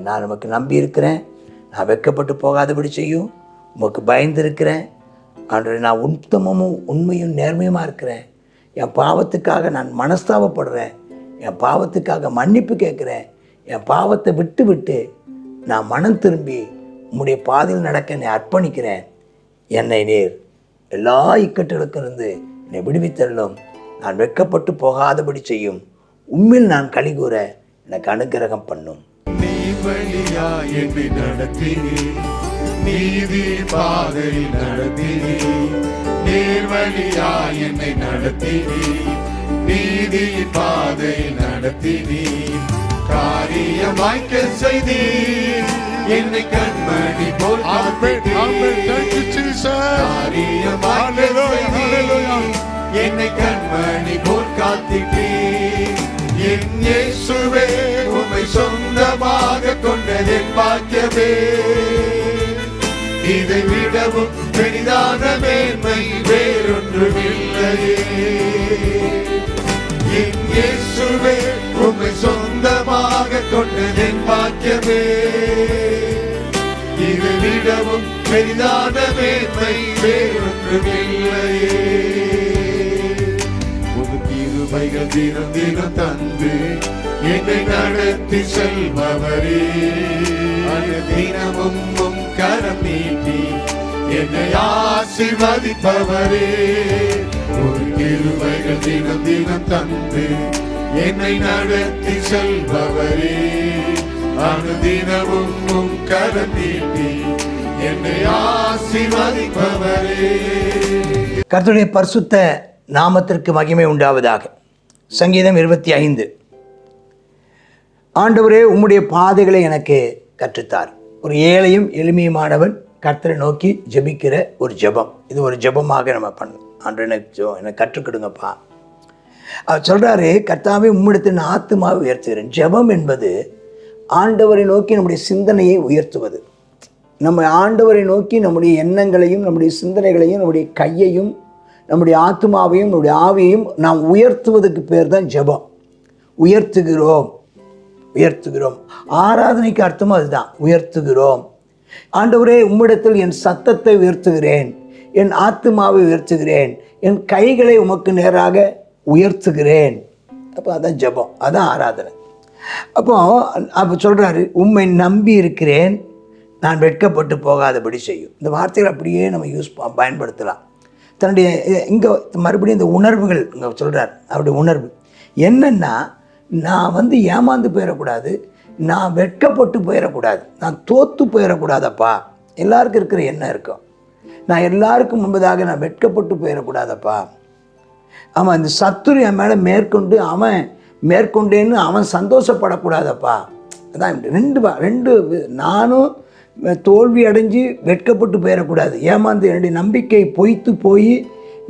நான் உமக்கு நம்பி இருக்கிறேன், நான் வெட்கப்பட்டு போகாதபடி செய்யும், உமக்கு பயந்து இருக்கிறேன் ஆண்டவரே, நான் உத்தமமும் உண்மையும் நேர்மையுமாக இருக்கிறேன், என் பாவத்துக்காக நான் மனஸ்தாபப்படுறேன், என் பாவத்துக்காக மன்னிப்பு கேட்குறேன், என் பாவத்தை விட்டு விட்டு நான் மனம் திரும்பி உம்முடைய பாதையில் நடக்க என்னை அர்ப்பணிக்கிறேன், என்னை நீர் எல்லா இக்கட்டுகளுக்கிருந்து என்னை விடுவித்தள்ளும், நான் வெட்கப்பட்டு போகாதபடி செய்யும், உம்மில் நான் கலிகூற எனக்கு அனுக்கிரகம் பண்ணும். நீ வழியா என்னை நடத்தி நீதி பாதை நடத்தி, நீர் வழியா என்னை நடத்தி நீதி பாதை நடத்தி, காரியமாய்க்க செய்தி என்னை கண்மணி போல் என்னை கண்மணி போல் காத்திட்டீர். என் இயேசுவே உம்மை சொந்தமாக கொண்டதென் பாக்கியமே, இதை விடவும் பெரிதான மேன்மை வேறொன்றுமில்லையே. என் இயேசுவே உம்மை சொந்தமாக கொண்டதென் பாக்கியமே, இதை விடவும் பெரிதான மேன்மை வேறொன்றுமில்லையே. உமது கிருபைகள் தினம் தினம் தந்து என்னை நடத்தி செல்பவரே, தினமும் உம் கரம் நீட்டி என்னை ஆசீர்வதிப்பவரே. ஒரு கிருபைகள் தினம் தினம் தந்து என்னை நடத்தி செல்பவரே, அனுதினமும் உம் கரம் நீட்டி என்னை ஆசீர்வதிப்பவரே. கர்த்தருடைய பரிசுத்த நாமத்திற்கு மகிமை உண்டாவதாக. சங்கீதம் 25. ஆண்டவரே, உம்முடைய பாதைகளை எனக்கு கற்றுத்தார். ஒரு ஏழையும் எளிமையுமானவன் கர்த்தரை நோக்கி ஜெபிக்கிற ஒரு ஜெபம். இது ஒரு ஜெபமாக நம்ம பண்ணணும். ஆண்டவரே, எனக்கு கற்றுக்கிடுங்கப்பா. அவர் சொல்கிறாரு, கர்த்தாவே உம்மிடத்தின் ஆத்துமாவை உயர்த்துகிறேன். ஜெபம் என்பது ஆண்டவரை நோக்கி நம்முடைய சிந்தனையை உயர்த்துவது. நம்ம ஆண்டவரை நோக்கி நம்முடைய எண்ணங்களையும் நம்முடைய சிந்தனைகளையும் நம்முடைய கையையும் நம்முடைய ஆத்மாவையும் நம்முடைய ஆவியையும் நாம் உயர்த்துவதற்கு பேர் தான் ஜெபம். உயர்த்துகிறோம். ஆராதனைக்கு அர்த்தமும் அதுதான், உயர்த்துகிறோம். ஆண்டவரே, உம்மிடத்தில் என் சத்தத்தை உயர்த்துகிறேன், என் ஆத்மாவை உயர்த்துகிறேன், என் கைகளை உமக்கு நேராக உயர்த்துகிறேன். அப்போ அதான் ஜெபம், அதான் ஆராதனை. அப்போ சொல்கிறாரு, உம்மை நம்பி இருக்கிறேன், நான் வெட்கப்பட்டு போகாதபடி செய்யும். இந்த வார்த்தைகள் அப்படியே நம்ம பயன்படுத்தலாம். தன்னுடைய இங்கே மறுபடியும் இந்த உணர்வுகள் இங்கே சொல்கிறார். அவருடைய உணர்வு என்னென்னா, நான் ஏமாந்து போயிடக்கூடாது, நான் வெட்கப்பட்டு போயிடக்கூடாது, நான் தோற்று போயிடக்கூடாதப்பா. எல்லாருக்கும் இருக்கிற எண்ணம் இருக்கும், நான் எல்லாருக்கும் முன்பதாக நான் வெட்கப்பட்டு போயிடக்கூடாதப்பா. அவன் இந்த சத்துரு என் மேலே மேற்கொண்டேன்னு அவன் சந்தோஷப்படக்கூடாதப்பா. அதான் ரெண்டு நானும் தோல்வி அடைஞ்சு வெட்கப்பட்டு போயிடக்கூடாது, ஏமாந்து என்னுடைய நம்பிக்கை பொய்த்து போய்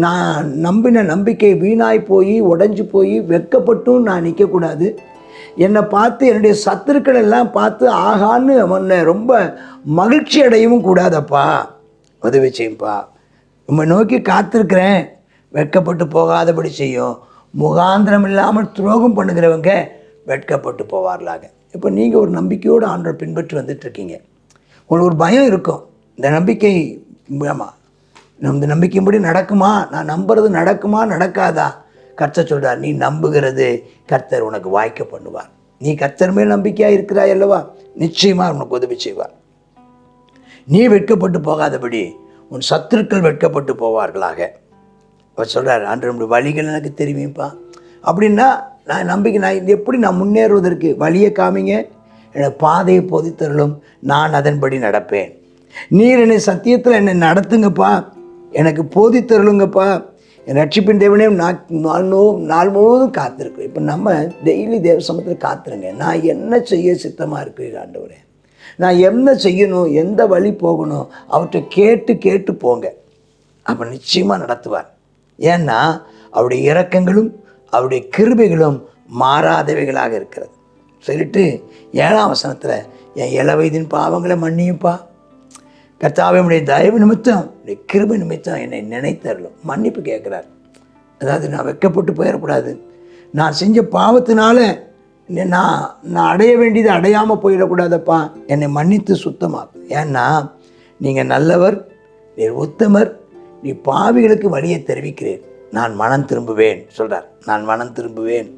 நான் நம்பின நம்பிக்கை வீணாய் போய் உடஞ்சி போய் வெட்கப்பட்டும் நான் நிற்கக்கூடாது. என்னை பார்த்து என்னுடைய சத்துருக்கள் எல்லாம் பார்த்து ஆகான்னு அவனை ரொம்ப மகிழ்ச்சி அடையவும் கூடாதப்பா. உதவி செய்யும்பா. உம்மை நோக்கி காத்திருக்கிறேன், வெட்கப்பட்டு போகாதபடி செய்யும். முகாந்திரம் இல்லாமல் துரோகம் பண்ணுகிறவங்க வெட்கப்பட்டு போவார்களாக. இப்போ நீங்கள் ஒரு நம்பிக்கையோடு ஆண்டவர் பின்பற்றி வந்துட்டுருக்கீங்க. உங்களுக்கு ஒரு பயம் இருக்கும், இந்த நம்பிக்கை ஆமாம் இந்த நம்பிக்கைப்படி நடக்குமா, நான் நம்புறது நடக்குமா நடக்காதா. கர்த்தர் சொல்கிறார், நீ நம்புகிறது கர்த்தர் உனக்கு வாய்க்க பண்ணுவார். நீ கர்த்தர் மேல் நம்பிக்கையாக இருக்கிறாய் அல்லவா, நிச்சயமாக உனக்கு உதவி செய்வார். நீ வெட்கப்பட்டு போகாதபடி உன் சத்துருக்கள் வெட்கப்பட்டு போவார்களாக. அவர் சொல்கிறார், அன்று நம்முடைய வழிகள் எனக்கு தெரியுமேப்பா. அப்படின்னா நான் எப்படி நான் முன்னேறுவதற்கு வழியை காமிங்க, எனக்கு பாதையை போதித்தருளும், நான் அதன்படி நடப்பேன். நீர் என்னை சத்தியத்தில் என்னை நடத்துங்கப்பா, எனக்கு போதித்தருளுங்கப்பா. என் ரட்சிப்பின் தேவனே நாள் முழுவதும் காத்திருக்கிறேன். இப்போ நம்ம டெய்லி தேவ சமூகத்தில் காத்துருங்க. நான் என்ன செய்ய சித்தமாக இருக்கிறேன் ஆண்டவரே, நான் என்ன செய்யணும், எந்த வழி போகணும், அவற்றை கேட்டு போங்க. அப்போ நிச்சயமாக நடத்துவார். ஏன்னா அவருடைய இரக்கங்களும் அவருடைய கிருபைகளும் மாறாதவைகளாக இருக்கிறது. சொல்லிட்டு 7ஆம் வசனத்தில், என் இளவயதின் பாவங்களை மன்னியுப்பா. கர்த்தாவே, உடைய தயவு நிமித்தம் உடைய கிருபை நிமித்தம் என்னை நினைத்தரலும். மன்னிப்பு கேட்குறார். அதாவது நான் வெட்கப்பட்டு போயிடக்கூடாது, நான் செஞ்ச பாவத்தினால நான் அடைய வேண்டியது அடையாமல் போயிடக்கூடாதப்பா, என்னை மன்னித்து சுத்தமாக்கும். ஏன்னா நீங்கள் நல்லவர், நீர் உத்தமர், நீ பாவிகளுக்கு வழியை தெரிவிக்கிறேன், நான் மனம் திரும்புவேன் சொல்கிறார். நான் மனம் திரும்புவேன்,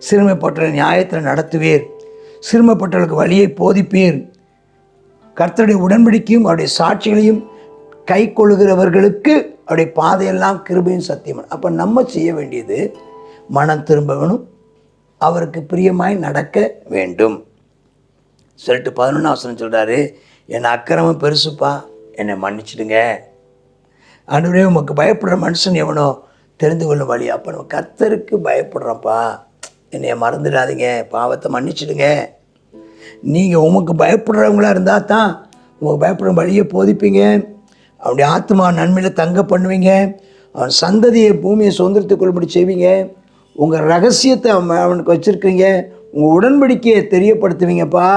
சிறுமைப்பட்ட நியாயத்தில் நடத்துவீர், சிறுமைப்பட்டவர்களுக்கு வழியை போதிப்பீர், கர்த்தருடைய உடன்படிக்கையும் அவருடைய சாட்சிகளையும் கை கொள்ளுகிறவர்களுக்கு அவருடைய பாதையெல்லாம் கிருபையும் சத்தியம். அப்போ நம்ம செய்ய வேண்டியது மனம் திரும்பவனும் அவருக்கு பிரியமாய் நடக்க வேண்டும் சொல்லிட்டு 11 வசனம் சொல்கிறாரு, என் அக்கிரமம் பெருசுப்பா, என்னை மன்னிச்சிடுங்க. ஆண்டவரே, உமக்கு பயப்படுற மனுஷன் எவனோ தெரிந்து கொள்ளும் வழி. அப்போ நம்ம கர்த்தருக்கு பயப்படுறோம்ப்பா, என்னைய மறந்துடாதீங்க, பாவத்தை மன்னிச்சிடுங்க. நீங்கள் உமக்கு பயப்படுறவங்களா இருந்தால் தான் உமக்கு பயப்படுற வழியை போதிப்பீங்க, அவனுடைய ஆத்மா நன்மையில் தங்க பண்ணுவீங்க, அவன் சந்ததியை பூமியை சுதந்திரத்துக் கொள்ளும்படி செய்வீங்க, உங்கள் ரகசியத்தை அவனுக்கு வச்சுருக்கீங்க, உங்கள் உடன்படிக்கையை தெரியப்படுத்துவீங்கப்பா.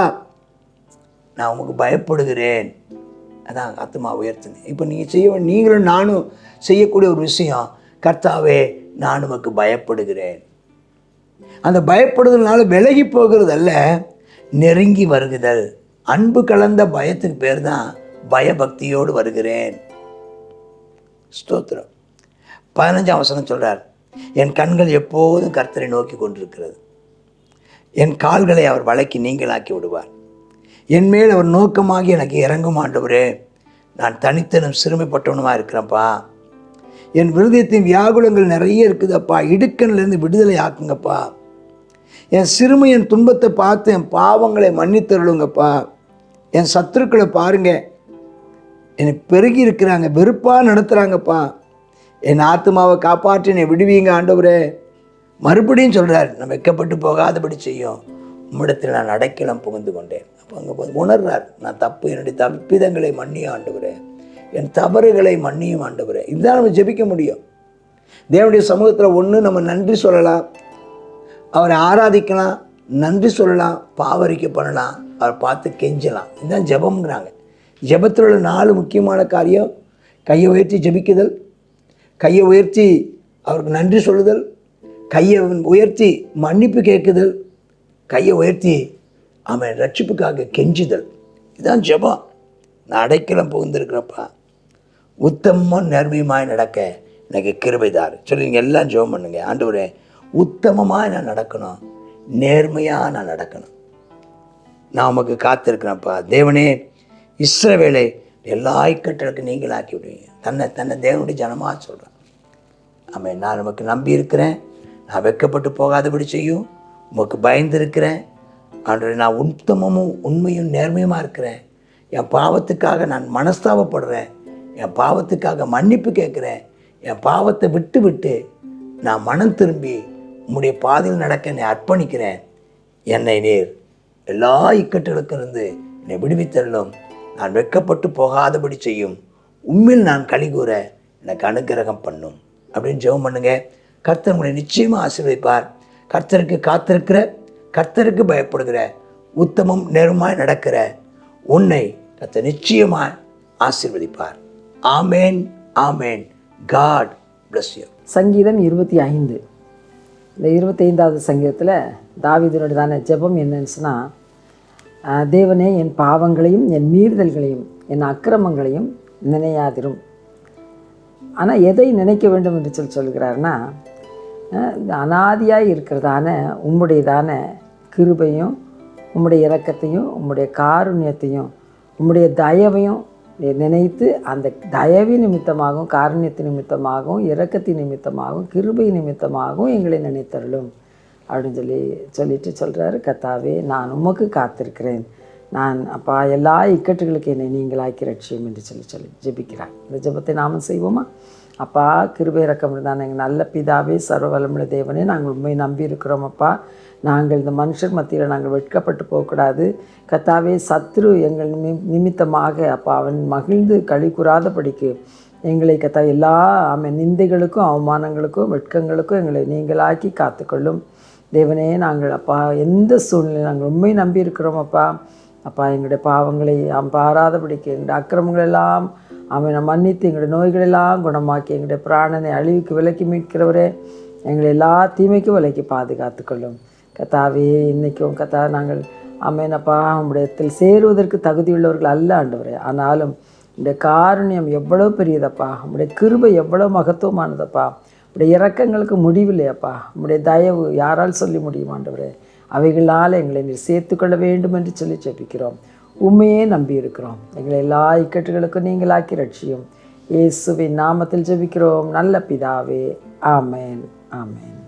நான் உமக்கு பயப்படுகிறேன். அதான் ஆத்மா உயர்த்துங்க. இப்போ நீங்கள் நீங்களும் நானும் செய்யக்கூடிய ஒரு விஷயம், கர்த்தாவே நான் உமக்கு பயப்படுகிறேன். அந்த பயப்படுதல்னால விலகி போகிறது அல்ல, நெருங்கி வருகுதல். அன்பு கலந்த பயத்துக்கு பேர் தான் பயபக்தியோடு வருகிறேன். ஸ்தோத்திரம். 15 வசனம் சொல்கிறார், என் கண்கள் எப்போதும் கர்த்தரை நோக்கி கொண்டிருக்கிறது, என் கால்களை அவர் வலைக்கு நீங்களாக்கி விடுவார், என் மேல் அவர் நோக்கமாகி எனக்கு இறங்கும் ஆண்டவரே. நான் தனித்தனும் சிறுமைப்பட்டவனுமாக இருக்கிறேன்ப்பா, என் விருதயத்தின் வியாகுலங்கள் நிறைய இருக்குதப்பா, இடுக்கன்லேருந்து விடுதலை ஆக்குங்கப்பா. என் சிறுமை என் துன்பத்தை பார்த்து என் பாவங்களை மன்னித்தருளுங்கப்பா. என் சத்துருக்களை பாருங்கள், என்னை பெருகி இருக்கிறாங்க, வெறுப்பாக நடத்துகிறாங்கப்பா. என் ஆத்மாவை காப்பாற்றி என்னை விடுவீங்க ஆண்டவரே. மறுபடியும் சொல்கிறார், நான் வெட்கப்பட்டு போகாதபடி செய்யும் உம்மிடத்தில் நான் அடைக்கலம் புகுந்து கொண்டேன். அப்போ அங்கே உணர்றார், நான் தப்பு, என்னுடைய தப்பிதங்களை மன்னியும் ஆண்டவரே, என் தவறுகளை மன்னியும் ஆண்டவரே. இதுதான் நம்ம ஜெபிக்க முடியும். தேவனுடைய சமூகத்தில் ஒன்று நம்ம நன்றி சொல்லலாம், அவரை ஆராதிக்கலாம், நன்றி சொல்லலாம், பாவரிக்கை பண்ணலாம், அவரை பார்த்து கெஞ்சலாம். இதுதான் ஜெபம்ங்கிறாங்க. ஜெபத்தில் உள்ள 4 முக்கியமான காரியம்: கையை உயர்த்தி ஜெபிக்குதல், கையை உயர்த்தி அவருக்கு நன்றி சொல்லுதல், கையை உயர்த்தி மன்னிப்பு கேட்குதல், கையை உயர்த்தி அவன் ரட்சிப்புக்காக கெஞ்சுதல். இதுதான் ஜெபம். நான் அடைக்கலம் புகுந்திருக்கிறப்பா, உத்தமமாக நேர்மையுமாய் நடக்க எனக்கு கிருபைதார் சொல்லி நீங்கள் எல்லாம் ஜெபம் பண்ணுங்க. ஆண்டவரே, உத்தமமாக நான் நடக்கணும், நேர்மையாக நான் நடக்கணும், நான் உமக்கு காத்திருக்கிறேன்ப்பா. தேவனே, இஸ்ரவேலை எல்லா இக்கட்டுகளுக்கு நீங்களாக்கி விடுவீங்க. தன்னை தேவனுடைய ஜனமாக சொல்கிறேன். ஆமாம், நான் நமக்கு நம்பி இருக்கிறேன், நான் வெட்கப்பட்டு போகாதபடி செய்யும், உமக்கு பயந்து இருக்கிறேன் ஆண்டவரே. நான் உத்தமமும் உண்மையும் நேர்மையுமாக இருக்கிறேன். என் பாவத்துக்காக நான் மனஸ்தாபப்படுறேன், என் பாவத்துக்காக மன்னிப்பு கேட்குறேன், என் பாவத்தை விட்டு விட்டு நான் மனம் திரும்பி உம்முடைய பாதையில் நடக்க என்னை அர்ப்பணிக்கிறேன். என்னை நீர் எல்லா இக்கட்டுகளுக்கும் இருந்து என்னை விடுவித்தள்ளும், நான் வெட்கப்பட்டு போகாதபடி செய்யும், உண்மையில் நான் கலிகூற எனக்கு அனுக்கிரகம் பண்ணும் அப்படின்னு ஜெபம் பண்ணுங்க. கர்த்தர் உங்களை நிச்சயமாக ஆசீர்வதிப்பார். கர்த்தருக்கு காத்திருக்கிற, கர்த்தருக்கு பயப்படுகிற, உத்தமம் நேர்மையாய் நடக்கிற உன்னை கர்த்தர் நிச்சயமாக ஆசீர்வதிப்பார். ஆமேன், ஆமேன். God bless you. சங்கீதம் 25. இந்த 25வது சங்கீதத்தில் தாவீதுனுடையதான ஜெபம் என்னன்னு சொன்னால், தேவனே, என் பாவங்களையும் என் மீறுதல்களையும் என் அக்கிரமங்களையும் நினையாதிரும். ஆனால் எதை நினைக்க வேண்டும் என்று சொல்கிறாருன்னா, இந்த அனாதியாக இருக்கிறதான உம்முடையதான கிருபையும் உம்முடைய இரக்கத்தையும் உம்முடைய காருண்யத்தையும் உம்முடைய தயவையும் நினைத்து, அந்த தயவின் நிமித்தமாகவும் காருண்யத்தின் நிமித்தமாகவும் இரக்கத்தின் நிமித்தமாகவும் கிருபை நிமித்தமாகவும் எங்களை நினைத்தருளும் அப்படின்னு சொல்லிட்டு சொல்கிறாரு. கர்த்தாவே, நான் உமக்கு காத்திருக்கிறேன், நான் அப்பா எல்லா இக்கட்டுகளுக்கு என்னை நீங்களாக்கி ரட்சியும் என்று சொல்லி ஜெபிக்கிறார். இந்த ஜெபத்தை நாமும் செய்வோமா? அப்பா, கிருபை இரக்கம் இருந்தான் எங்கள் நல்ல பிதாவே, சர்வ வல்லமுள்ள தேவனே, நாங்கள் உண்மை நம்பி இருக்கிறோம். அப்பா, நாங்கள் இந்த மனுஷர் மத்தியில் நாங்கள் வெட்கப்பட்டு போகக்கூடாது. கர்த்தாவே, சத்ரு எங்கள் நிமித்தமாக அப்பா அவன் மகிழ்ந்து களி கூறாதபடிக்கு எங்களை கர்த்தா எல்லா நிந்தைகளுக்கும் அவமானங்களுக்கும் வெட்கங்களுக்கும் எங்களை நீங்களாக்கி காத்துக்கொள்ளும் தேவனே. நாங்கள் அப்பா எந்த சூழ்நிலை நாங்கள் உண்மை நம்பி இருக்கிறோம். அப்பா எங்களுடைய பாவங்களை பாராதபடிக்கு எங்களுடைய அக்கிரமங்களெல்லாம் அவனை மன்னித்து எங்களுடைய நோய்களெல்லாம் குணமாக்கி எங்களுடைய பிராணனை அழிவுக்கு விலக்கி மீட்கிறவரே, எங்களை எல்லா தீமைக்கும் விலக்கி பாதுகாத்துக்கொள்ளும் கர்த்தாவே இன்றைக்கும் கர்த்தா நாங்கள் ஆமெனப்பா உம்முடையத்தில் சேருவதற்கு தகுதியுள்ளவர்கள் அல்ல ஆண்டவரே. ஆனாலும் உம்முடைய காருண்யம் எவ்வளோ பெரியதப்பா, உம்முடைய கிருபை எவ்வளோ மகத்துவமானதப்பா, உம்முடைய இரக்கங்களுக்கு முடிவில்லையப்பா, உம்முடைய தயவு யாரால் சொல்லி முடியும் ஆண்டவரே. அவைகளால் எங்களை நீர் சேர்த்துக்கொள்ள வேண்டும் என்று சொல்லி ஜெபிக்கிறோம். உண்மையே நம்பி இருக்கிறோம். எங்களை எல்லா இக்கட்டுகளுக்கும் நீங்களாக்கி ரட்சியும். இயேசுவின் நாமத்தில் ஜெபிக்கிறோம் நல்ல பிதாவே. ஆமென், ஆமென்.